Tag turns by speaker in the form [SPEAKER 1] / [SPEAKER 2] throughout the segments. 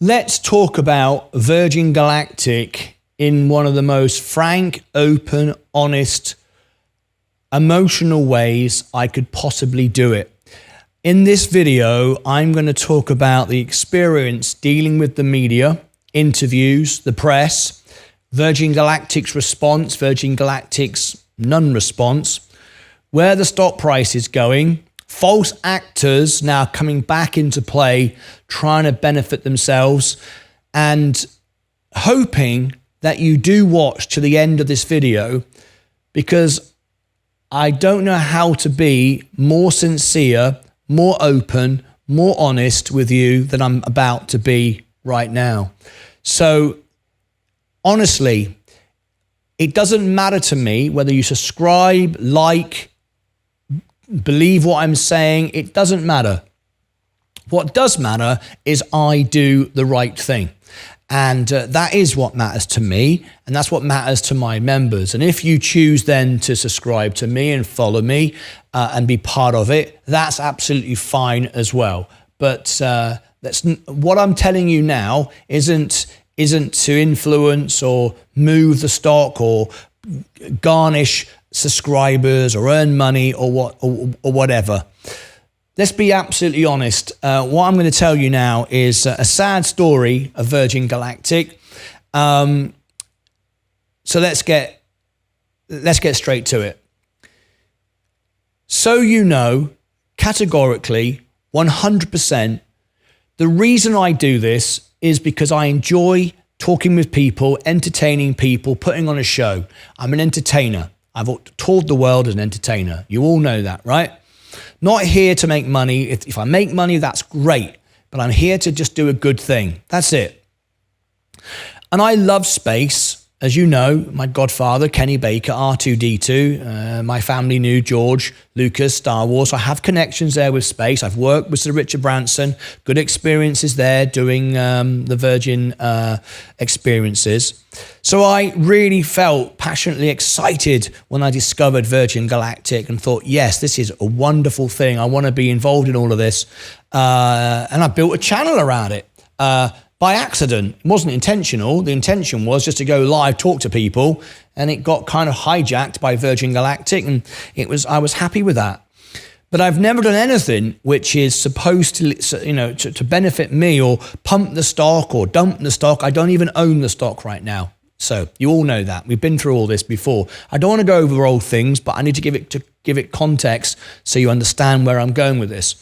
[SPEAKER 1] Let's talk about Virgin Galactic in one of the most frank, open, honest, emotional ways I could possibly do it. In this video, I'm going to talk about the experience dealing with the media, interviews, the press, Virgin Galactic's response, Virgin Galactic's non-response, where the stock price is going, false actors now coming back into play, trying to benefit themselves, and hoping that you do watch to the end of this video, because I don't know how to be more sincere, more open, more honest with you than I'm about to be right now. So honestly, it doesn't matter to me whether you subscribe, like, believe what I'm saying. It doesn't matter. What does matter is I do the right thing. And that is what matters to me. And that's what matters to my members. And if you choose then to subscribe to me and follow me and be part of it, that's absolutely fine as well. But what I'm telling you now isn't to influence or move the stock or garnish subscribers or earn money or whatever. Let's be absolutely honest. What I'm going to tell you now is a sad story of Virgin Galactic. So let's get straight to it. So you know, categorically, 100%, the reason I do this is because I enjoy talking with people, entertaining people, putting on a show. I'm an entertainer. I've toured the world as an entertainer. You all know that, right? Not here to make money. If I make money, that's great. But I'm here to just do a good thing. That's it. And I love space. As you know, my godfather, Kenny Baker, R2-D2, my family knew George Lucas, Star Wars. So I have connections there with space. I've worked with Sir Richard Branson, good experiences there doing the Virgin experiences. So I really felt passionately excited when I discovered Virgin Galactic and thought, yes, this is a wonderful thing. I want to be involved in all of this. And I built a channel around it. By accident. It wasn't intentional. The intention was just to go live, talk to people, and it got kind of hijacked by Virgin Galactic, and I was happy with that. But I've never done anything which is supposed to, to benefit me or pump the stock or dump the stock. I don't even own the stock right now. So you all know that. We've been through all this before. I don't want to go over old things, but I need to give it context so you understand where I'm going with this.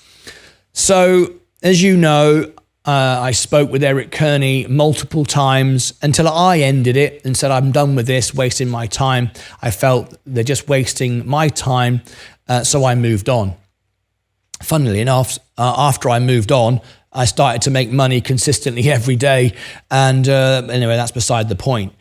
[SPEAKER 1] So as you know, I spoke with Eric Kearney multiple times until I ended it and said, I'm done with this, wasting my time. I felt they're just wasting my time, so I moved on. Funnily enough, after I moved on, I started to make money consistently every day. And anyway, that's beside the point.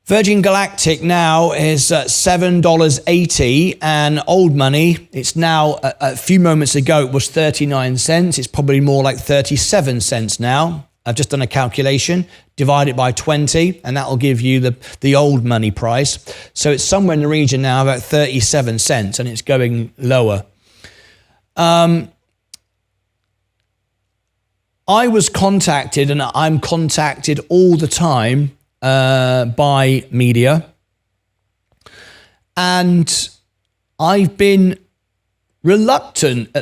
[SPEAKER 1] Virgin Galactic now is $7.80, and old money, it's now, a few moments ago, it was 39 cents. It's probably more like 37 cents now. I've just done a calculation, divide it by 20, and that will give you the old money price. So it's somewhere in the region now about 37 cents, and it's going lower. I was contacted, and I'm contacted all the time, by media, and I've been reluctant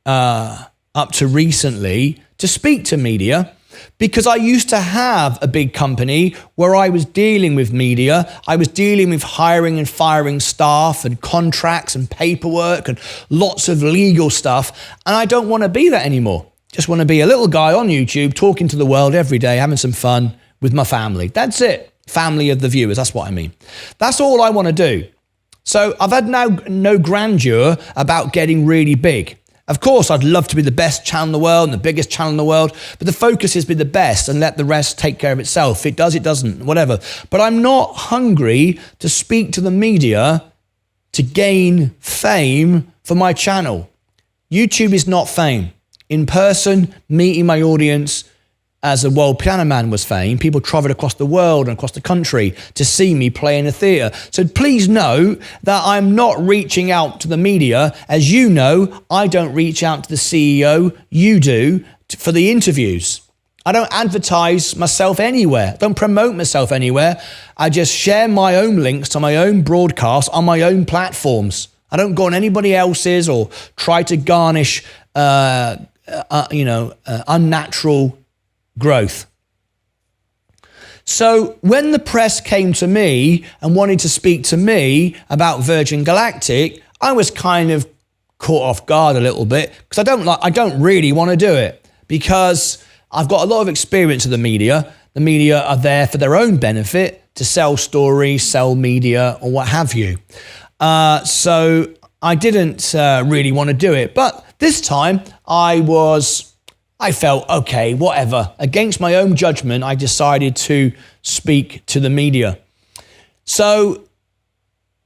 [SPEAKER 1] up to recently to speak to media, because I used to have a big company where I was dealing with media. I was dealing with hiring and firing staff and contracts and paperwork and lots of legal stuff, and I don't want to be that anymore. Just want to be a little guy on YouTube talking to the world every day, having some fun with my family. That's it. Family of the viewers, that's what I mean. That's all I want to do. So I've had no grandeur about getting really big. Of course, I'd love to be the best channel in the world and the biggest channel in the world, but the focus is be the best and let the rest take care of itself. It does, it doesn't, whatever. But I'm not hungry to speak to the media to gain fame for my channel. YouTube is not fame. In person, meeting my audience as a world piano man was fame. People travelled across the world and across the country to see me play in a theatre. So please know that I'm not reaching out to the media. As you know, I don't reach out to the CEO. You do. for the interviews. I don't advertise myself anywhere. I don't promote myself anywhere. I just share my own links to my own broadcasts on my own platforms. I don't go on anybody else's or try to garnish, unnatural growth. So when the press came to me and wanted to speak to me about Virgin Galactic, I was kind of caught off guard a little bit because I don't really want to do it because I've got a lot of experience with the media. The media are there for their own benefit to sell stories, sell media, or what have you. So I didn't really want to do it. But this time I felt, okay, whatever. Against my own judgment, I decided to speak to the media. So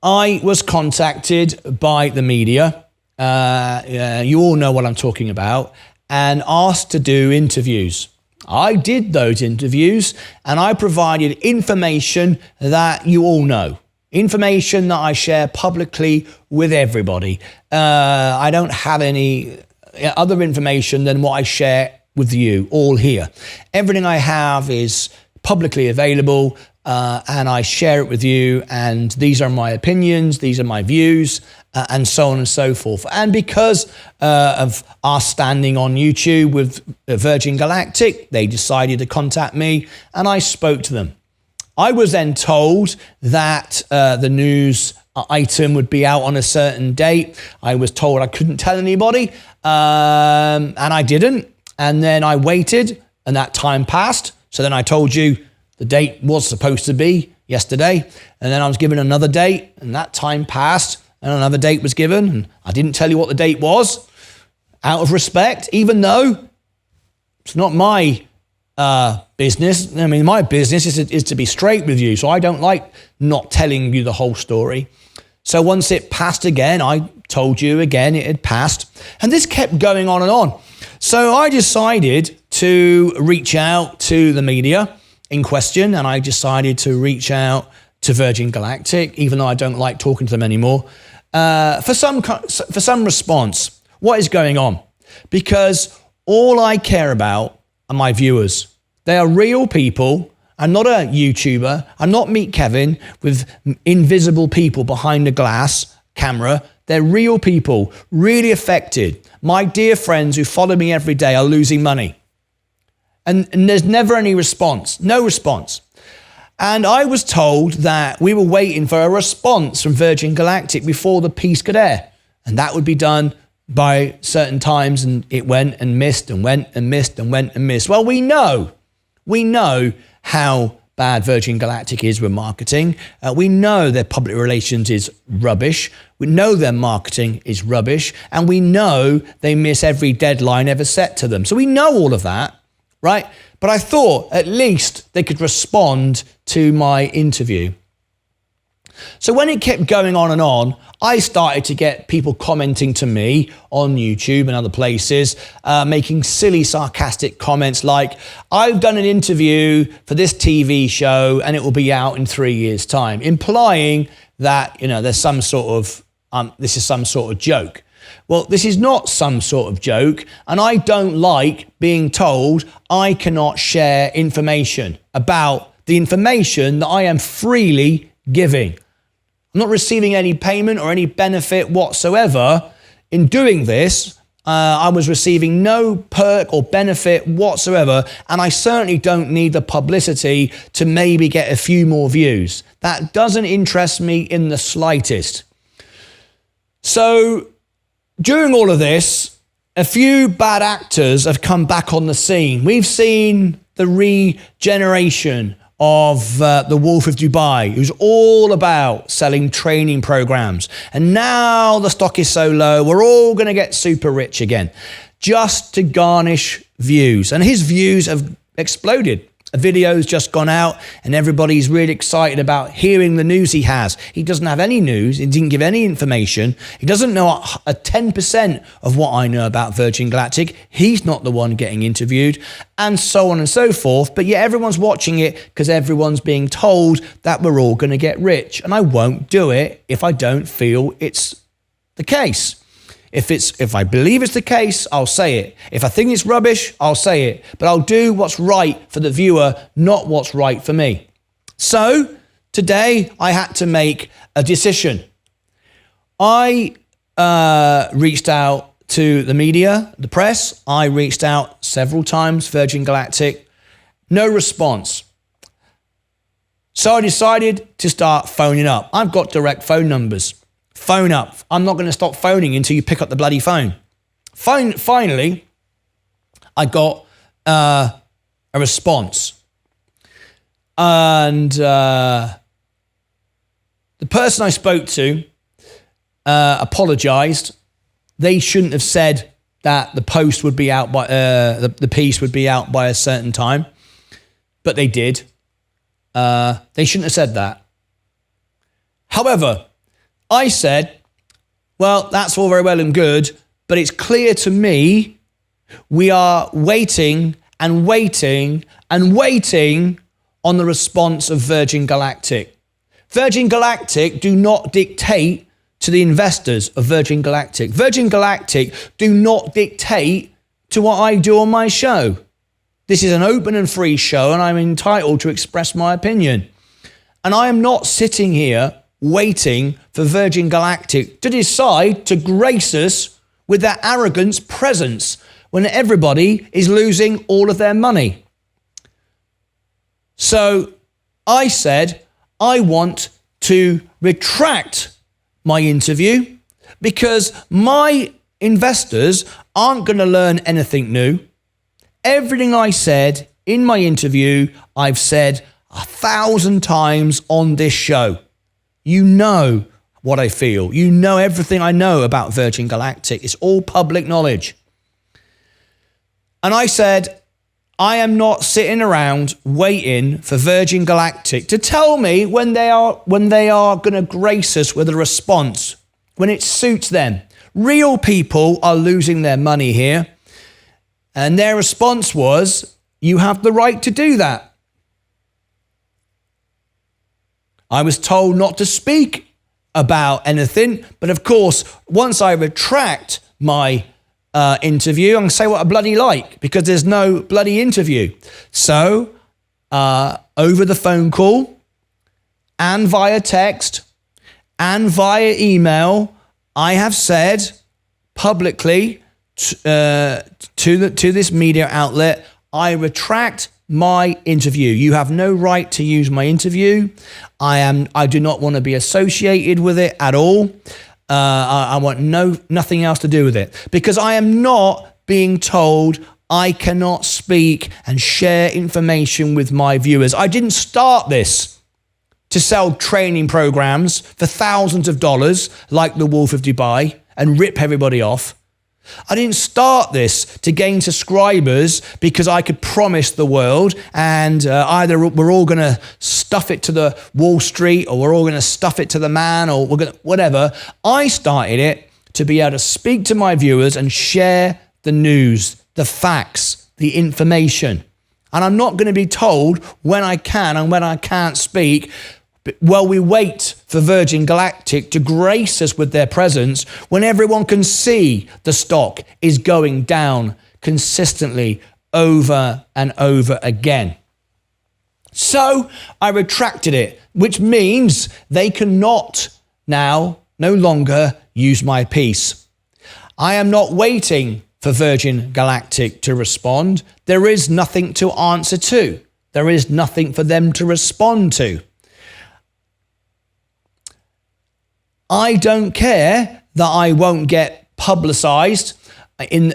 [SPEAKER 1] I was contacted by the media. You all know what I'm talking about. And asked to do interviews. I did those interviews and I provided information that you all know. Information that I share publicly with everybody. I don't have any other information than what I share with you all here. Everything I have is publicly available and I share it with you, and these are my opinions, these are my views, and so on and so forth. And because of our standing on YouTube with Virgin Galactic, they decided to contact me and I spoke to them. I was then told that the news item would be out on a certain date. I was told I couldn't tell anybody, and I didn't. And then I waited and that time passed. So then I told you the date was supposed to be yesterday. And then I was given another date and that time passed. And another date was given, and I didn't tell you what the date was, out of respect, even though it's not my business. I mean, my business is to be straight with you, so I don't like not telling you the whole story. So once it passed again, I told you again it had passed, and this kept going on and on. So I decided to reach out to the media in question, and I decided to reach out to Virgin Galactic, even though I don't like talking to them anymore. For some response, what is going on? Because all I care about are my viewers. They are real people. I'm not a YouTuber. I'm not Meet Kevin with invisible people behind a glass camera. They're real people, really affected. My dear friends who follow me every day are losing money. And there's never any response, no response. And I was told that we were waiting for a response from Virgin Galactic before the piece could air. And that would be done by certain times, and it went and missed and went and missed and went and missed. Well, we know how bad Virgin Galactic is with marketing. We know their public relations is rubbish. We know their marketing is rubbish. And we know they miss every deadline ever set to them. So we know all of that, right? But I thought at least they could respond to my interview. So when it kept going on and on, I started to get people commenting to me on YouTube and other places, making silly, sarcastic comments like, I've done an interview for this TV show and it will be out in 3 years' time, implying that, there's some sort of, this is some sort of joke. Well, this is not some sort of joke, and I don't like being told I cannot share information about the information that I am freely giving. I'm not receiving any payment or any benefit whatsoever in doing this. I was receiving no perk or benefit whatsoever, and I certainly don't need the publicity to maybe get a few more views. That doesn't interest me in the slightest. So during all of this, a few bad actors have come back on the scene. We've seen the regeneration of the Wolf of Dubai, who's all about selling training programs. And now the stock is so low, we're all going to get super rich again, just to garnish views. And his views have exploded. A video's just gone out and everybody's really excited about hearing the news he has. He doesn't have any news. He didn't give any information. He doesn't know a 10% of what I know about Virgin Galactic. He's not the one getting interviewed, and so on and so forth. But yet everyone's watching it because everyone's being told that we're all going to get rich. And I won't do it if I don't feel it's the case. If I believe it's the case, I'll say it. If I think it's rubbish, I'll say it. But I'll do what's right for the viewer, not what's right for me. So today I had to make a decision. I reached out to the media, the press. I reached out several times, Virgin Galactic. No response. So I decided to start phoning up. I've got direct phone numbers. Phone up. I'm not going to stop phoning until you pick up the bloody phone. Finally, I got a response. And the person I spoke to apologized. They shouldn't have said that the post would be out by the piece would be out by a certain time, but they did. They shouldn't have said that. However, I said, well, that's all very well and good, but it's clear to me we are waiting and waiting and waiting on the response of Virgin Galactic. Virgin Galactic do not dictate to the investors of Virgin Galactic. Virgin Galactic do not dictate to what I do on my show. This is an open and free show, and I'm entitled to express my opinion. And I am not sitting here waiting for Virgin Galactic to decide to grace us with their arrogance presence when everybody is losing all of their money. So I said, I want to retract my interview because my investors aren't going to learn anything new. Everything I said in my interview, I've said 1,000 times on this show. You know what I feel. You know everything I know about Virgin Galactic. It's all public knowledge. And I said, I am not sitting around waiting for Virgin Galactic to tell me when they are going to grace us with a response, when it suits them. Real people are losing their money here. And their response was, you have the right to do that. I was told not to speak about anything, but of course, once I retract my interview, I'm going to say what I bloody like, because there's no bloody interview. So, over the phone call, and via text, and via email, I have said publicly to this media outlet, I retract my interview. You have no right to use my interview. I do not want to be associated with it at all. I want nothing else to do with it, because I am not being told I cannot speak and share information with my viewers. I didn't start this to sell training programs for thousands of dollars like the Wolf of Dubai and rip everybody off. I didn't start this to gain subscribers because I could promise the world and either we're all going to stuff it to the Wall Street or we're all going to stuff it to the man or we're going to whatever. I started it to be able to speak to my viewers and share the news, the facts, the information. And I'm not going to be told when I can and when I can't speak. Well, we wait for Virgin Galactic to grace us with their presence when everyone can see the stock is going down consistently over and over again. So I retracted it, which means they cannot now no longer use my piece. I am not waiting for Virgin Galactic to respond. There is nothing to answer to. There is nothing for them to respond to. I don't care that I won't get publicized and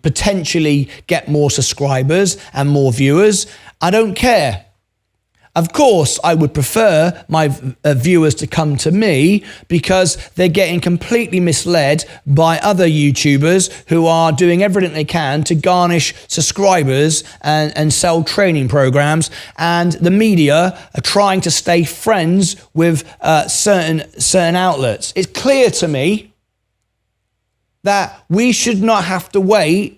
[SPEAKER 1] potentially get more subscribers and more viewers. I don't care. Of course, I would prefer my viewers to come to me because they're getting completely misled by other YouTubers who are doing everything they can to garnish subscribers and sell training programs. And the media are trying to stay friends with certain outlets. It's clear to me that we should not have to wait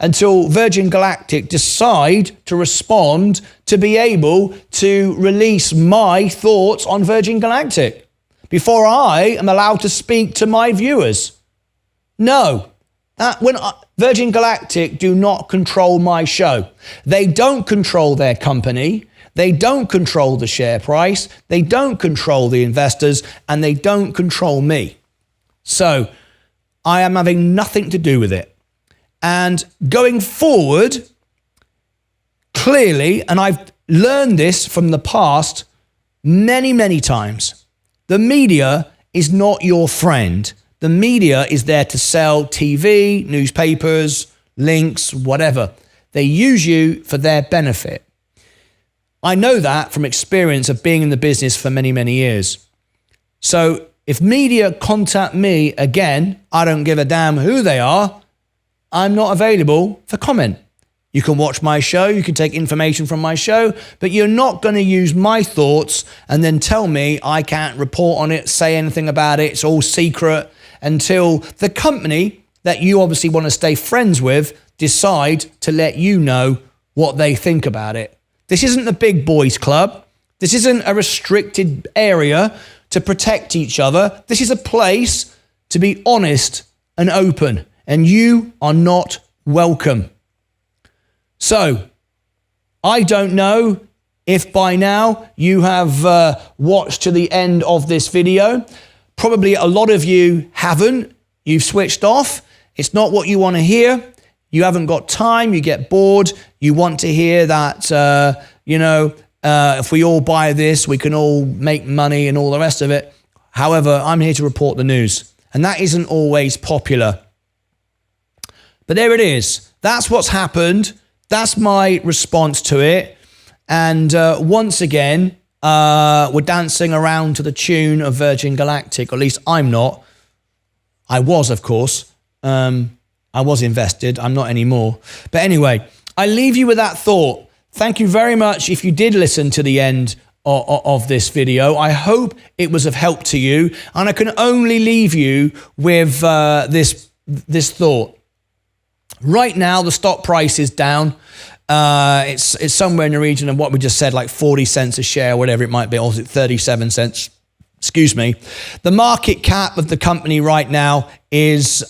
[SPEAKER 1] until Virgin Galactic decide to respond to be able to release my thoughts on Virgin Galactic before I am allowed to speak to my viewers. No. Virgin Galactic do not control my show. They don't control their company. They don't control the share price. They don't control the investors, and they don't control me. So I am having nothing to do with it. And going forward, clearly, and I've learned this from the past many, many times, the media is not your friend. The media is there to sell TV, newspapers, links, whatever. They use you for their benefit. I know that from experience of being in the business for many, many years. So if media contact me again, I don't give a damn who they are. I'm not available for comment. You can watch my show, you can take information from my show, but you're not going to use my thoughts and then tell me I can't report on it, say anything about it, it's all secret, until the company that you obviously want to stay friends with decide to let you know what they think about it. This isn't the big boys club. This isn't a restricted area to protect each other. This is a place to be honest and open, and you are not welcome. So, I don't know if by now you have watched to the end of this video. Probably a lot of you haven't. You've switched off. It's not what you want to hear. You haven't got time. You get bored. You want to hear that, if we all buy this, we can all make money and all the rest of it. However, I'm here to report the news. And that isn't always popular. But there it is. That's what's happened. That's my response to it. And once again, we're dancing around to the tune of Virgin Galactic. Or at least I'm not. I was, of course. I was invested. I'm not anymore. But anyway, I leave you with that thought. Thank you very much if you did listen to the end of this video. I hope it was of help to you. And I can only leave you with this thought. Right now, the stock price is down. It's somewhere in the region of what we just said, like 40 cents a share, whatever it might be, or is it 37 cents? Excuse me. The market cap of the company right now is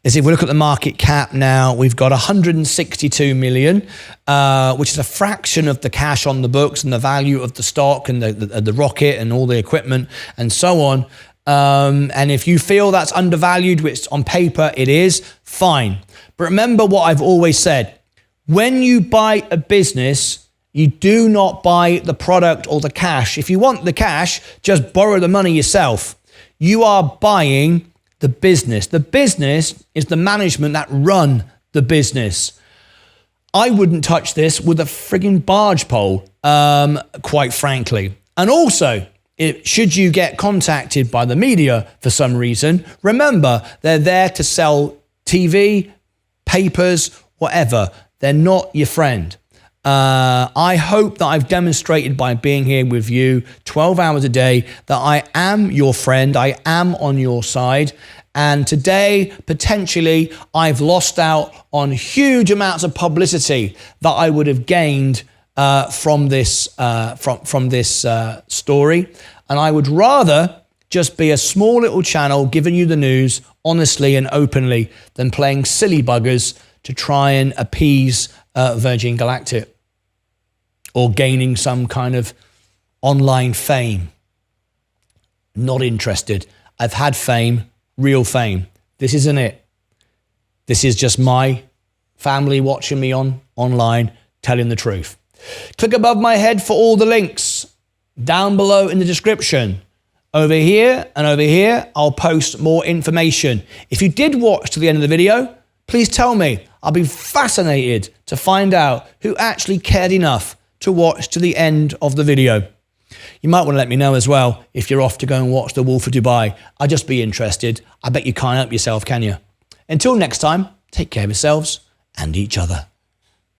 [SPEAKER 1] if we look at the market cap now, we've got 162 million, which is a fraction of the cash on the books and the value of the stock and the rocket and all the equipment and so on. And if you feel that's undervalued, which on paper it is, fine. But remember what I've always said. When you buy a business, you do not buy the product or the cash. If you want the cash, just borrow the money yourself. You are buying the business. The business is the management that run the business. I wouldn't touch this with a frigging barge pole, quite frankly. And also, should you get contacted by the media for some reason, remember, they're there to sell TV, papers, whatever. They're not your friend. I hope that I've demonstrated by being here with you 12 hours a day that I am your friend, I am on your side. And today, potentially, I've lost out on huge amounts of publicity that I would have gained from this story. And I would rather just be a small little channel giving you the news honestly and openly than playing silly buggers to try and appease Virgin Galactic or gaining some kind of online fame. Not interested. I've had fame, real fame. This isn't it. This is just my family watching me online, telling the truth. Click above my head for all the links. Down below in the description. Over here and over here, I'll post more information. If you did watch to the end of the video, please tell me. I'll be fascinated to find out who actually cared enough to watch to the end of the video. You might want to let me know as well if you're off to go and watch The Wolf of Dubai. I'd just be interested. I bet you can't help yourself, can you? Until next time, take care of yourselves and each other.